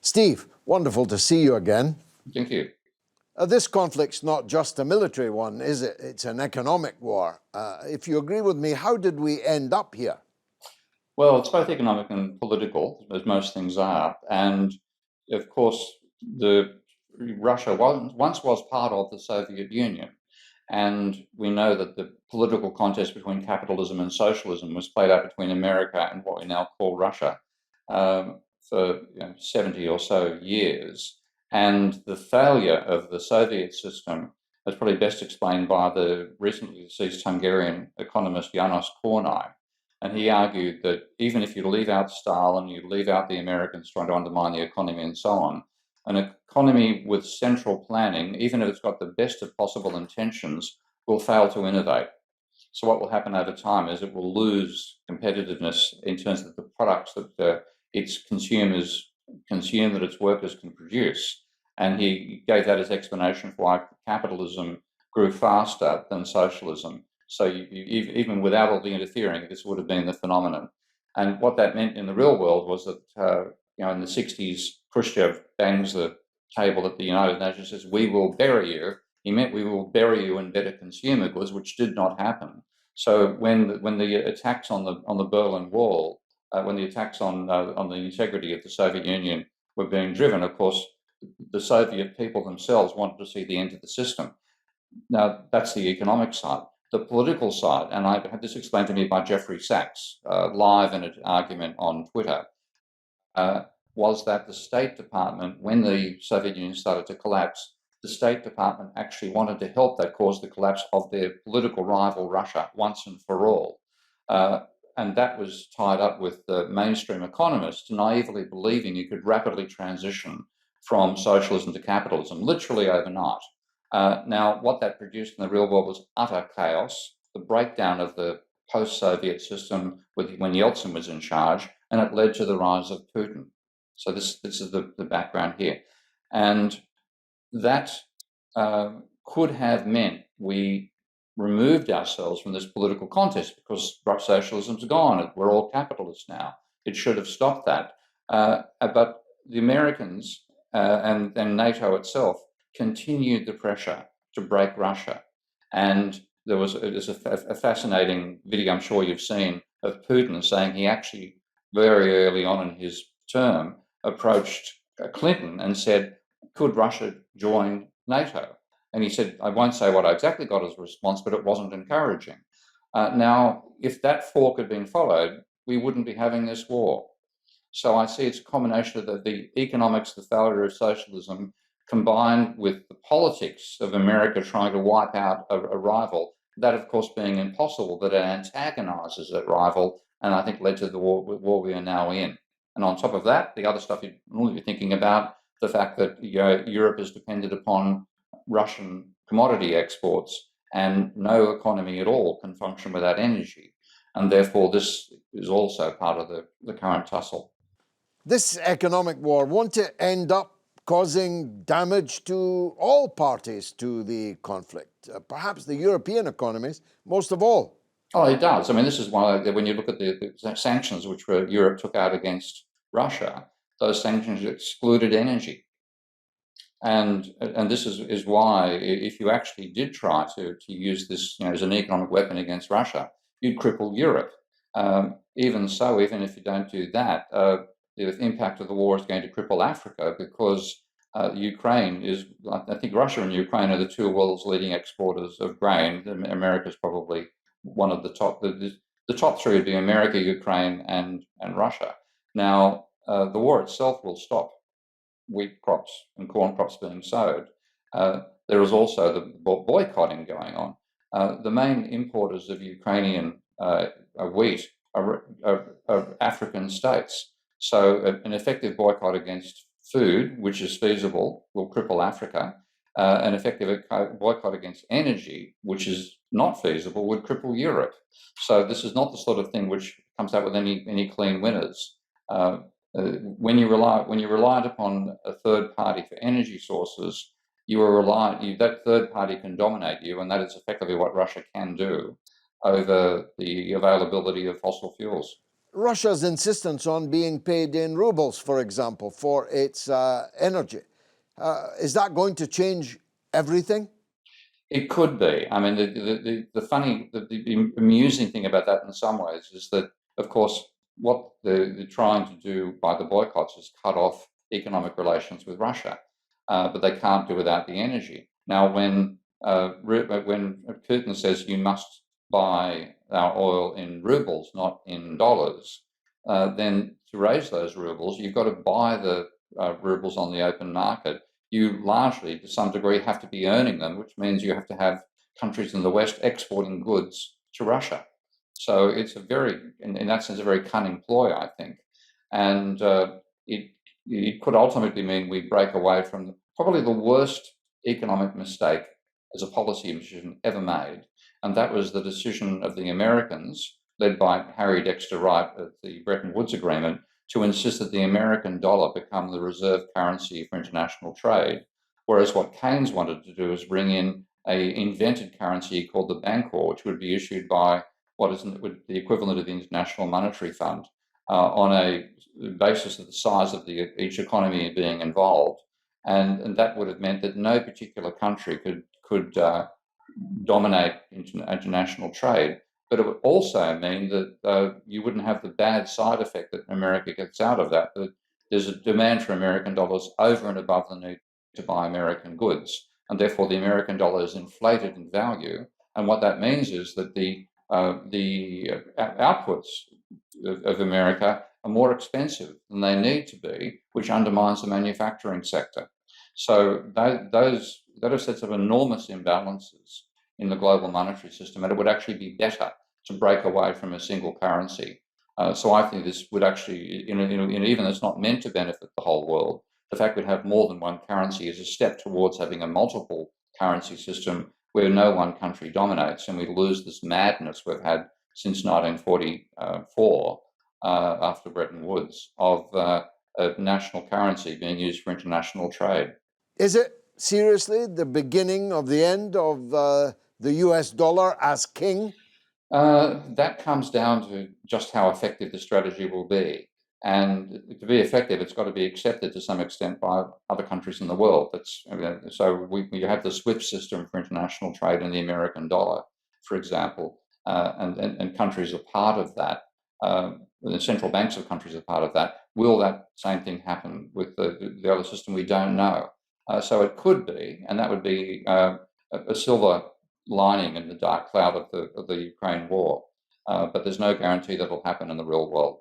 Steve, wonderful to see you again. Thank you. This conflict's not just a military one, is it? It's an economic war. If you agree with me, how did we end up here? Well, it's both economic and political, as most things are. And of course, Russia once was part of the Soviet Union. And we know that the political contest between capitalism and socialism was played out between America and what we now call Russia for 70 or so years. And the failure of the Soviet system is probably best explained by the recently deceased Hungarian economist János Kornai. And he argued that even if you leave out Stalin, you leave out the Americans trying to undermine the economy and so on, an economy with central planning, even if it's got the best of possible intentions, will fail to innovate. So what will happen over time is it will lose competitiveness in terms of the products that its consumers consume, that its workers can produce. And he gave that as explanation for why capitalism grew faster than socialism. So even without all the interfering, this would have been the phenomenon. And what that meant in the real world was that in the 60s, Khrushchev bangs the table at the United Nations, says, "We will bury you." He meant we will bury you in better consumer goods, which did not happen. So when the attacks on the Berlin Wall, when the attacks on the integrity of the Soviet Union were being driven, of course, the Soviet people themselves wanted to see the end of the system. Now, that's the economic side. The political side, and I had this explained to me by Jeffrey Sachs, live in an argument on Twitter, was that the State Department, when the Soviet Union started to collapse, the State Department actually wanted to help that cause the collapse of their political rival, Russia, once and for all. And that was tied up with the mainstream economists naively believing you could rapidly transition from socialism to capitalism, literally overnight. Now, what that produced in the real world was utter chaos, the breakdown of the post-Soviet system when Yeltsin was in charge, and it led to the rise of Putin. So this is the background here. And that could have meant we removed ourselves from this political contest because socialism's gone. We're all capitalists now. It should have stopped that. But the Americans and NATO itself continued the pressure to break Russia. And there's a fascinating video I'm sure you've seen of Putin saying he actually very early on in his term approached Clinton and said, could Russia join NATO? And he said, I won't say what I exactly got as a response, but it wasn't encouraging. Now, if that fork had been followed, we wouldn't be having this war. So I see it's a combination of the economics, the failure of socialism, combined with the politics of America trying to wipe out a rival, that of course being impossible, but it antagonizes that rival, and I think led to the war we are now in. And on top of that, the other stuff you'd normally be thinking about, the fact that Europe is dependent upon Russian commodity exports, and no economy at all can function without energy. And therefore, this is also part of the current tussle. This economic war, won't it end up causing damage to all parties to the conflict, perhaps the European economies most of all? Oh, it does. I mean, this is why when you look at the sanctions which Europe took out against Russia, those sanctions excluded energy. And this is why if you actually did try to use this as an economic weapon against Russia, you'd cripple Europe. Even so, even if you don't do that, the impact of the war is going to cripple Africa because Ukraine is, I think Russia and Ukraine are the two world's leading exporters of grain. America's probably one of the top. The top three would be America, Ukraine, and Russia. Now, the war itself will stop wheat crops and corn crops being sowed. There is also the boycotting going on. The main importers of Ukrainian wheat are African states. So an effective boycott against food, which is feasible, will cripple Africa. An effective boycott against energy, which is not feasible, would cripple Europe. So this is not the sort of thing which comes out with any clean winners. When you're reliant upon a third party for energy sources, that third party can dominate you, and that is effectively what Russia can do over the availability of fossil fuels. Russia's insistence on being paid in rubles, for example, for its energy. Is that going to change everything? It could be. I mean, the amusing thing about that in some ways is that, of course, what they're trying to do by the boycotts is cut off economic relations with Russia, but they can't do without the energy. Now, when Putin says you must buy our oil in rubles, not in dollars, then to raise those rubles, you've got to buy the rubles on the open market. You largely, to some degree, have to be earning them, which means you have to have countries in the West exporting goods to Russia. So it's in that sense, a very cunning ploy, I think. And it could ultimately mean we break away from probably the worst economic mistake as a policy decision ever made. And that was the decision of the Americans, led by Harry Dexter Wright at the Bretton Woods Agreement, to insist that the American dollar become the reserve currency for international trade. Whereas what Keynes wanted to do is bring in an invented currency called the Bancor, which would be issued by what is the equivalent of the International Monetary Fund on a basis of the size of each economy being involved. And that would have meant that no particular country could dominate international trade. But it would also mean that you wouldn't have the bad side effect that America gets out of that. That there's a demand for American dollars over and above the need to buy American goods, and therefore the American dollar is inflated in value. And what that means is that the outputs of America are more expensive than they need to be, which undermines the manufacturing sector. So those sets of enormous imbalances in the global monetary system, and it would actually be better to break away from a single currency. So I think this would actually, even though it's not meant to benefit the whole world, the fact we'd have more than one currency is a step towards having a multiple currency system where no one country dominates, and we lose this madness we've had since 1944 after Bretton Woods of a national currency being used for international trade. Is it seriously the beginning of the end of the US dollar as king? That comes down to just how effective the strategy will be. And to be effective, it's got to be accepted to some extent by other countries in the world. So we have the SWIFT system for international trade in the American dollar, for example, and countries are part of that. The central banks of countries are part of that. Will that same thing happen with the other system? We don't know. So it could be, and that would be a silver lining in the dark cloud of the Ukraine war. But there's no guarantee that will happen in the real world.